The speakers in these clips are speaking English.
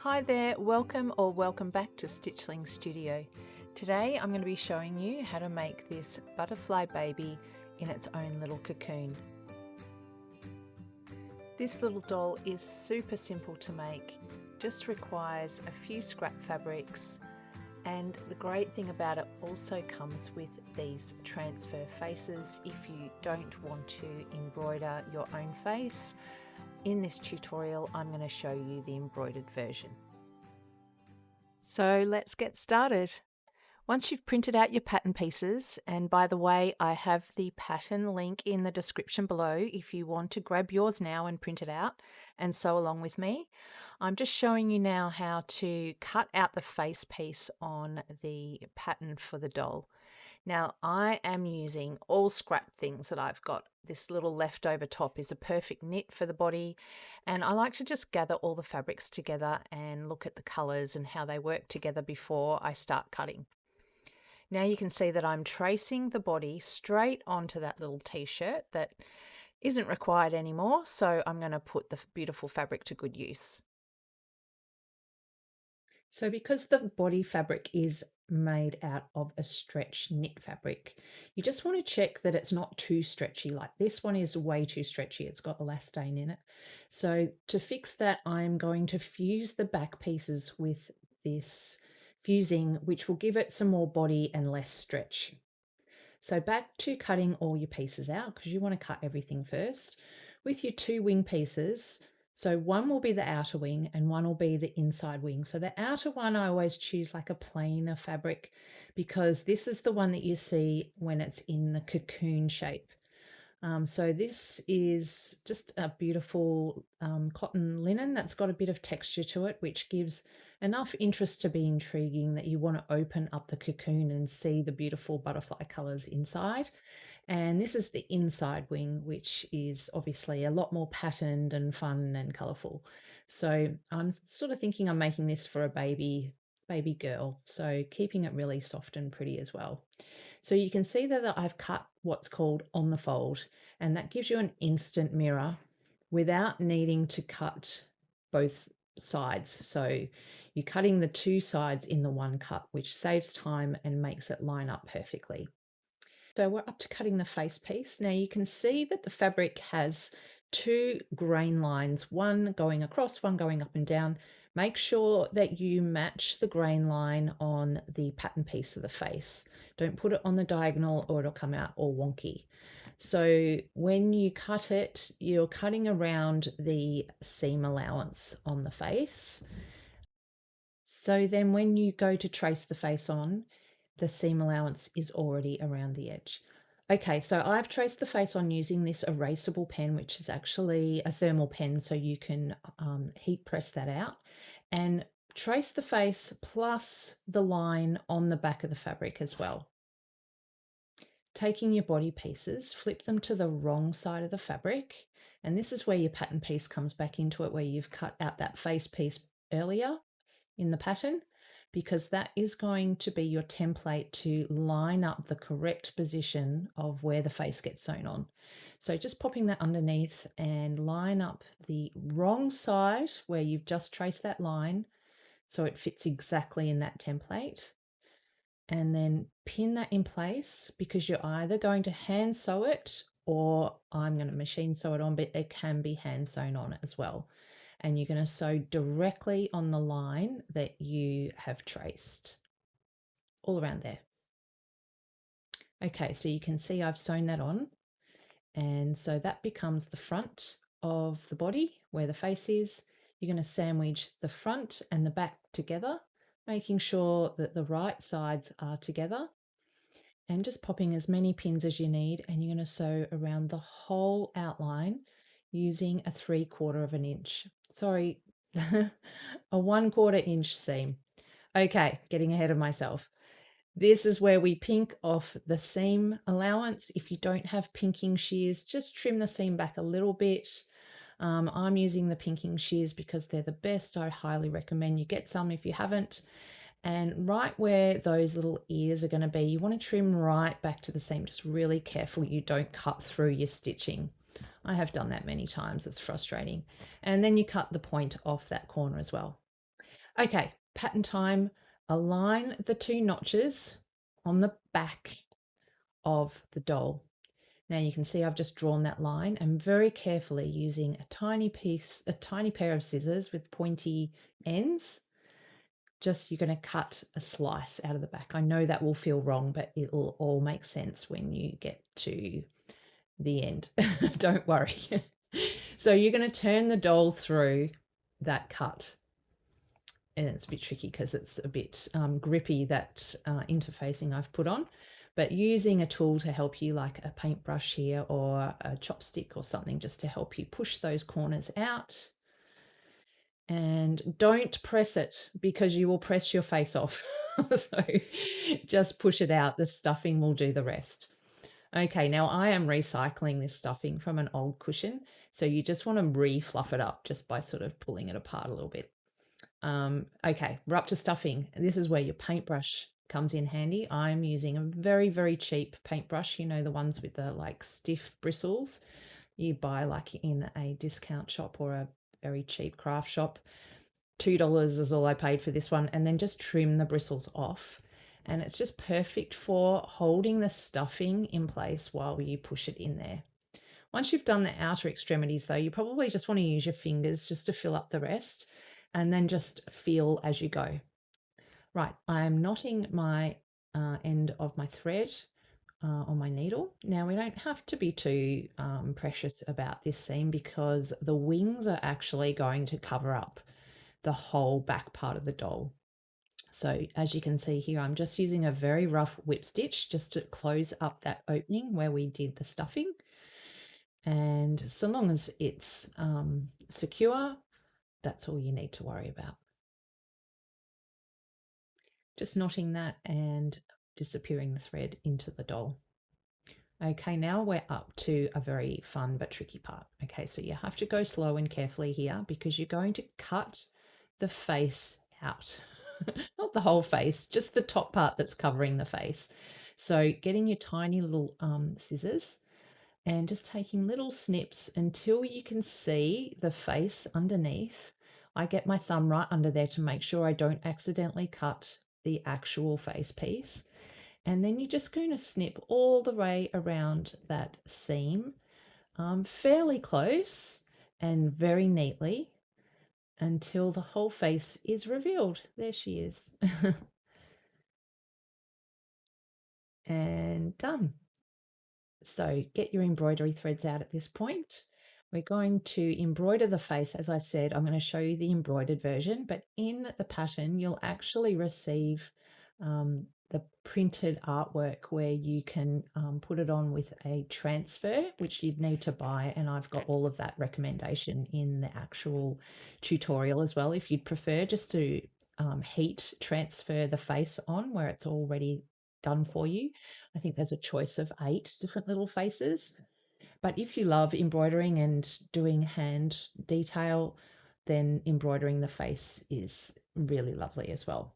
Hi there, welcome back to Stitchling Studio. Today I'm going to be showing you how to make this butterfly baby in its own little cocoon. This little doll is super simple to make, just requires a few scrap fabrics, and the great thing about it also comes with these transfer faces if you don't want to embroider your own face. In this tutorial, I'm going to show you the embroidered version. So let's get started. Once you've printed out your pattern pieces, and by the way, I have the pattern link in the description below if you want to grab yours now and print it out and sew along with me. I'm just showing you now how to cut out the face piece on the pattern for the doll. Now I am using all scrap things that I've got. This little leftover top is a perfect knit for the body, and I like to just gather all the fabrics together and look at the colours and how they work together before I start cutting. Now you can see that I'm tracing the body straight onto that little t-shirt that isn't required anymore, so I'm going to put the beautiful fabric to good use. So because the body fabric is made out of a stretch knit fabric, you just want to check that it's not too stretchy. Like this one is way too stretchy, it's got elastane in it. So to fix that, I'm going to fuse the back pieces with this fusing, which will give it some more body and less stretch. So back to cutting all your pieces out, because you want to cut everything first. With your two wing pieces, so one will be the outer wing and one will be the inside wing. So the outer one I always choose like a plainer fabric, because this is the one that you see when it's in the cocoon shape. So this is just a beautiful cotton linen that's got a bit of texture to it, which gives enough interest to be intriguing that you want to open up the cocoon and see the beautiful butterfly colours inside. And this is the inside wing, which is obviously a lot more patterned and fun and colourful. So I'm sort of thinking I'm making this for a baby girl, so keeping it really soft and pretty as well. So you can see that I've cut what's called on the fold, and that gives you an instant mirror without needing to cut both sides. So you're cutting the two sides in the one cut, which saves time and makes it line up perfectly. So we're up to cutting the face piece. Now you can see that the fabric has two grain lines, one going across, one going up and down. Make sure that you match the grain line on the pattern piece of the face. Don't put it on the diagonal or it'll come out all wonky. So when you cut it, you're cutting around the seam allowance on the face. So then when you go to trace the face on, the seam allowance is already around the edge. Okay, so I've traced the face on using this erasable pen, which is actually a thermal pen, so you can heat press that out, and trace the face plus the line on the back of the fabric as well. Taking your body pieces, flip them to the wrong side of the fabric, and this is where your pattern piece comes back into it, where you've cut out that face piece earlier in the pattern, because that is going to be your template to line up the correct position of where the face gets sewn on. So just popping that underneath and line up the wrong side where you've just traced that line so it fits exactly in that template, and then pin that in place, because you're either going to hand sew it or I'm going to machine sew it on, but it can be hand sewn on as well. And you're going to sew directly on the line that you have traced all around there. Okay, so you can see I've sewn that on, and so that becomes the front of the body where the face is. You're going to sandwich the front and the back together, making sure that the right sides are together, and just popping as many pins as you need, and you're going to sew around the whole outline using a 3/4 of an inch. Sorry, a 1/4 inch seam. Okay, getting ahead of myself. This is where we pink off the seam allowance. If you don't have pinking shears, just trim the seam back a little bit. I'm using the pinking shears because they're the best. I highly recommend you get some if you haven't. And right where those little ears are going to be, you want to trim right back to the seam. Just really careful you don't cut through your stitching. I have done that many times, it's frustrating. And then you cut the point off that corner as well. Okay, pattern time. Align the two notches on the back of the doll. Now you can see I've just drawn that line and very carefully using a tiny pair of scissors with pointy ends, just you're going to cut a slice out of the back. I know that will feel wrong, but it'll all make sense when you get to the end. Don't worry. So you're going to turn the doll through that cut. And it's a bit tricky because it's a bit grippy, that interfacing I've put on. But using a tool to help you, like a paintbrush here or a chopstick or something, just to help you push those corners out. And don't press it because you will press your face off. So just push it out. The stuffing will do the rest. Okay, now I am recycling this stuffing from an old cushion. So you just want to re-fluff it up just by sort of pulling it apart a little bit. Okay, we're up to stuffing. This is where your paintbrush comes in handy. I'm using a very, very cheap paintbrush. You know, the ones with the like stiff bristles you buy like in a discount shop or a very cheap craft shop. $2 is all I paid for this one. And then just trim the bristles off. And it's just perfect for holding the stuffing in place while you push it in there. Once you've done the outer extremities though, you probably just want to use your fingers just to fill up the rest and then just feel as you go. Right, I'm knotting my end of my thread on my needle. Now we don't have to be too precious about this seam because the wings are actually going to cover up the whole back part of the doll. So as you can see here, I'm just using a very rough whip stitch just to close up that opening where we did the stuffing. And so long as it's secure, that's all you need to worry about. Just knotting that and disappearing the thread into the doll. Okay, now we're up to a very fun but tricky part. Okay, so you have to go slow and carefully here because you're going to cut the face out. Not the whole face, just the top part that's covering the face. So getting your tiny little scissors and just taking little snips until you can see the face underneath. I get my thumb right under there to make sure I don't accidentally cut the actual face piece. And then you're just going to snip all the way around that seam, fairly close and very neatly until the whole face is revealed. There she is. And done. So get your embroidery threads out at this point. We're going to embroider the face. As I said, I'm going to show you the embroidered version, but in the pattern, you'll actually receive the printed artwork where you can put it on with a transfer, which you'd need to buy. And I've got all of that recommendation in the actual tutorial as well, if you'd prefer just to heat transfer the face on where it's already done for you. I think there's a choice of 8 different little faces. But if you love embroidering and doing hand detail, then embroidering the face is really lovely as well.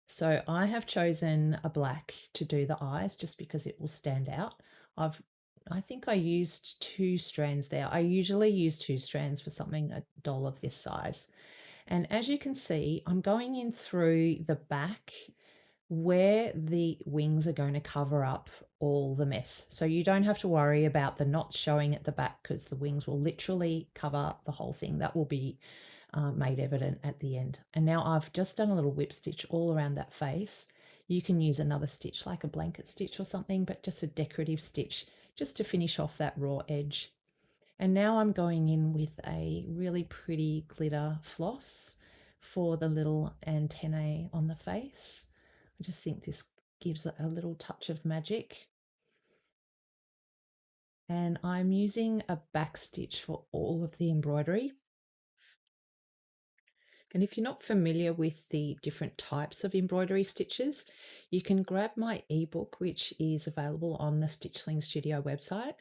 So I have chosen a black to do the eyes just because it will stand out. I think I used 2 strands there. I usually use 2 strands for something, a doll of this size. And as you can see, I'm going in through the back where the wings are going to cover up all the mess. So you don't have to worry about the knots showing at the back because the wings will literally cover the whole thing. That will be made evident at the end. And now I've just done a little whip stitch all around that face. You can use another stitch like a blanket stitch or something, but just a decorative stitch just to finish off that raw edge. And now I'm going in with a really pretty glitter floss for the little antennae on the face. I just think this gives it a little touch of magic. And I'm using a back stitch for all of the embroidery. And if you're not familiar with the different types of embroidery stitches, you can grab my ebook, which is available on the Stitchling Studio website.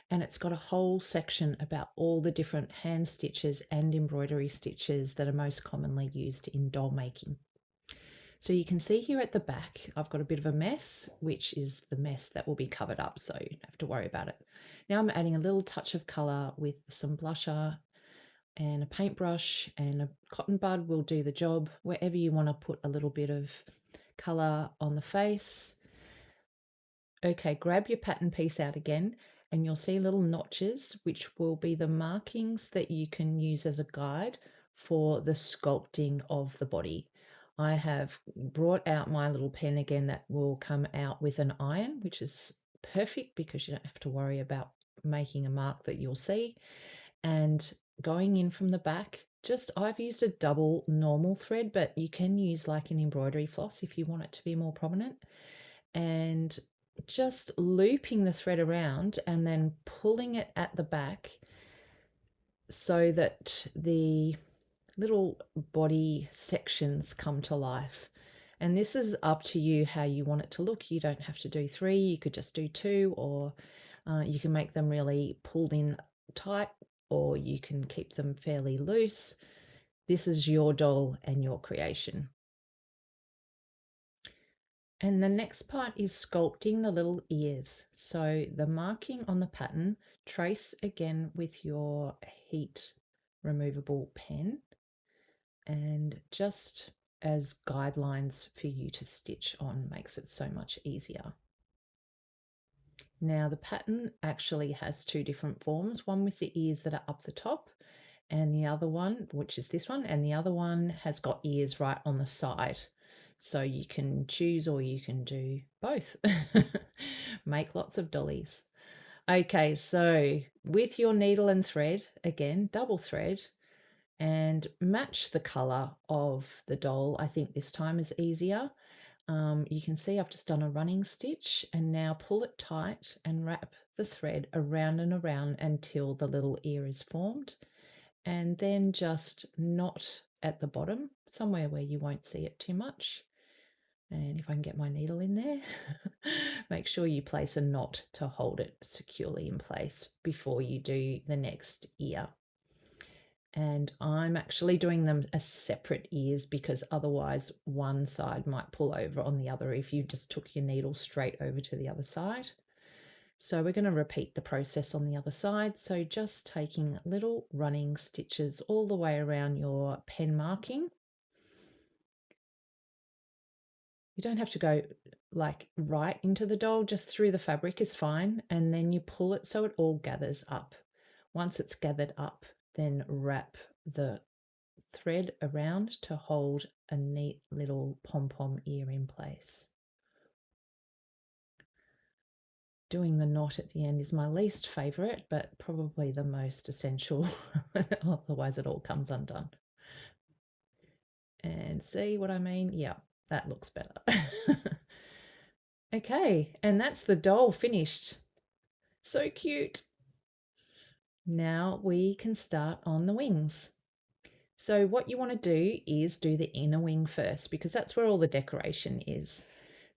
And it's got a whole section about all the different hand stitches and embroidery stitches that are most commonly used in doll making. So you can see here at the back, I've got a bit of a mess, which is the mess that will be covered up, so you don't have to worry about it. Now I'm adding a little touch of colour with some blusher and a paintbrush and a cotton bud will do the job. Wherever you want to put a little bit of colour on the face. Okay, grab your pattern piece out again and you'll see little notches, which will be the markings that you can use as a guide for the sculpting of the body. I have brought out my little pen again that will come out with an iron, which is perfect because you don't have to worry about making a mark that you'll see. And going in from the back, I've used a double normal thread, but you can use like an embroidery floss if you want it to be more prominent. And just looping the thread around and then pulling it at the back so that the little body sections come to life. And this is up to you how you want it to look. You don't have to do 3, you could just do 2, or you can make them really pulled in tight, or you can keep them fairly loose. This is your doll and your creation. And the next part is sculpting the little ears. So the marking on the pattern, trace again with your heat removable pen, and just as guidelines for you to stitch on, makes it so much easier. Now the pattern actually has 2 different forms, one with the ears that are up the top and the other one, which is this one, and the other one has got ears right on the side. So you can choose or you can do both. Make lots of dollies. Okay, so with your needle and thread, again, double thread, and match the colour of the doll. I think this time is easier. You can see I've just done a running stitch, and now pull it tight and wrap the thread around and around until the little ear is formed. And then just knot at the bottom, somewhere where you won't see it too much. And if I can get my needle in there, make sure you place a knot to hold it securely in place before you do the next ear. And I'm actually doing them as separate ears because otherwise one side might pull over on the other if you just took your needle straight over to the other side. So we're going to repeat the process on the other side. So just taking little running stitches all the way around your pen marking. You don't have to go like right into the doll, just through the fabric is fine. And then you pull it so it all gathers up. Once it's gathered up, then wrap the thread around to hold a neat little pom-pom ear in place. Doing the knot at the end is my least favourite, but probably the most essential. Otherwise it all comes undone. And see what I mean? Yeah, that looks better. Okay, and that's the doll finished. So cute. Now we can start on the wings. So what you want to do is do the inner wing first because that's where all the decoration is.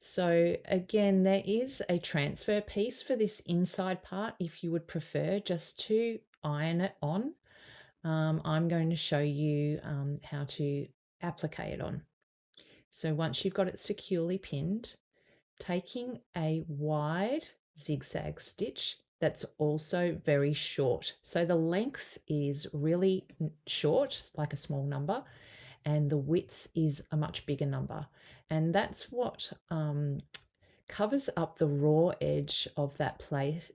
So again, there is a transfer piece for this inside part if you would prefer just to iron it on. I'm going to show you how to applique it on. So once you've got it securely pinned, taking a wide zigzag stitch that's also very short. So the length is really short, like a small number, and the width is a much bigger number. And that's what covers up the raw edge of that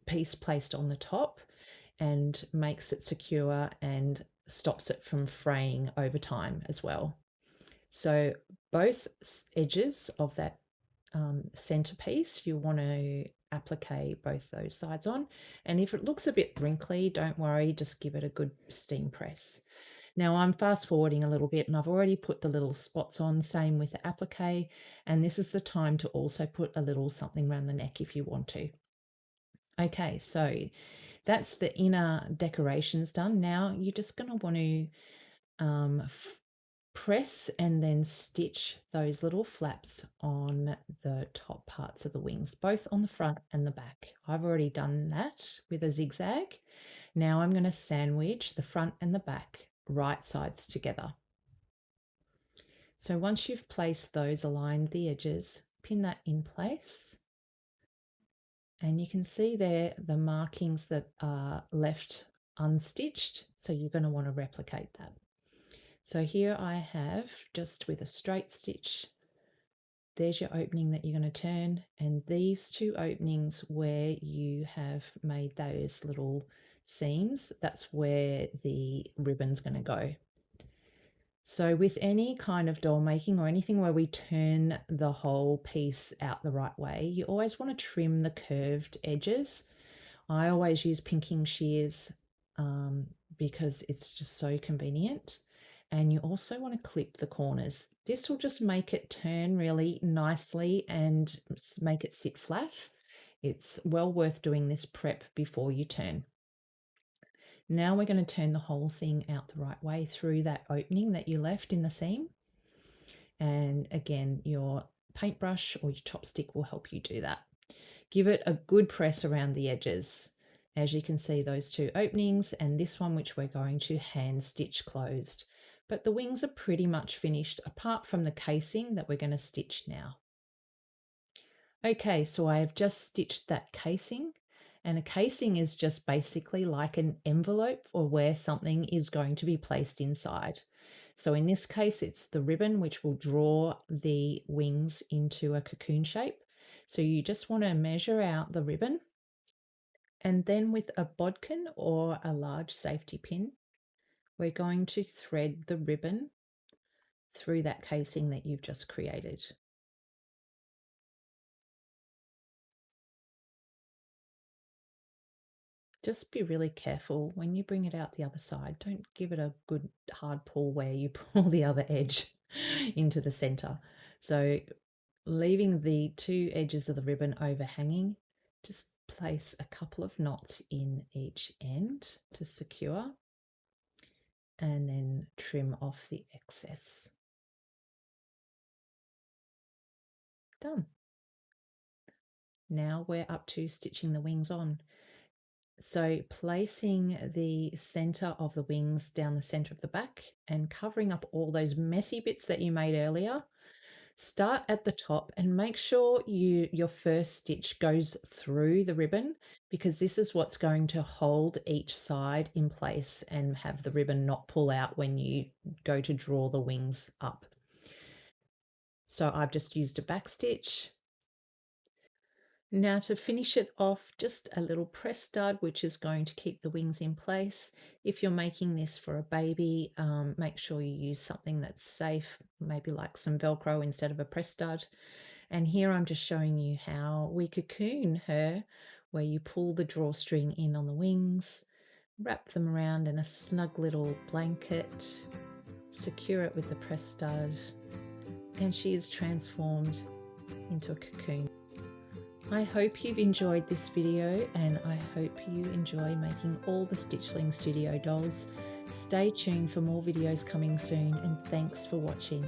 piece placed on the top and makes it secure and stops it from fraying over time as well. So both edges of that centerpiece, you want to applique both those sides on. And if it looks a bit wrinkly, don't worry, just give it a good steam press. Now I'm fast forwarding a little bit and I've already put the little spots on, same with the applique, and this is the time to also put a little something around the neck if you want to. Okay, so that's the inner decorations done. Now you're just going to want to press and then stitch those little flaps on the top parts of the wings, both on the front and the back. I've already done that with a zigzag. Now I'm going to sandwich the front and the back right sides together. So once you've placed those, aligned the edges, pin that in place. And you can see there the markings that are left unstitched, so you're going to want to replicate that. So here I have, just with a straight stitch, there's your opening that you're going to turn, and these two openings where you have made those little seams, that's where the ribbon's going to go. So with any kind of doll making or anything where we turn the whole piece out the right way, you always want to trim the curved edges. I always use pinking shears because it's just so convenient. And you also want to clip the corners. This will just make it turn really nicely and make it sit flat. It's well worth doing this prep before you turn. Now we're going to turn the whole thing out the right way through that opening that you left in the seam. And again, your paintbrush or your chopstick will help you do that. Give it a good press around the edges. As you can see, those two openings and this one, which we're going to hand stitch closed. But the wings are pretty much finished apart from the casing that we're going to stitch now. Okay, so I have just stitched that casing, and a casing is just basically like an envelope or where something is going to be placed inside. So in this case, it's the ribbon which will draw the wings into a cocoon shape. So you just want to measure out the ribbon, and then with a bodkin or a large safety pin, we're going to thread the ribbon through that casing that you've just created. Just be really careful when you bring it out the other side. Don't give it a good hard pull where you pull the other edge into the center. So leaving the two edges of the ribbon overhanging, just place a couple of knots in each end to secure, and then trim off the excess. Done. Now we're up to stitching the wings on. So placing the center of the wings down the center of the back and covering up all those messy bits that you made earlier. Start at the top and make sure your first stitch goes through the ribbon, because this is what's going to hold each side in place and have the ribbon not pull out when you go to draw the wings up. So I've just used a back stitch. Now to finish it off, just a little press stud, which is going to keep the wings in place. If you're making this for a baby, make sure you use something that's safe, maybe like some Velcro instead of a press stud. And here I'm just showing you how we cocoon her, where you pull the drawstring in on the wings, wrap them around in a snug little blanket, secure it with the press stud, and she is transformed into a cocoon. I hope you've enjoyed this video, and I hope you enjoy making all the Stitchling Studio dolls. Stay tuned for more videos coming soon, and thanks for watching.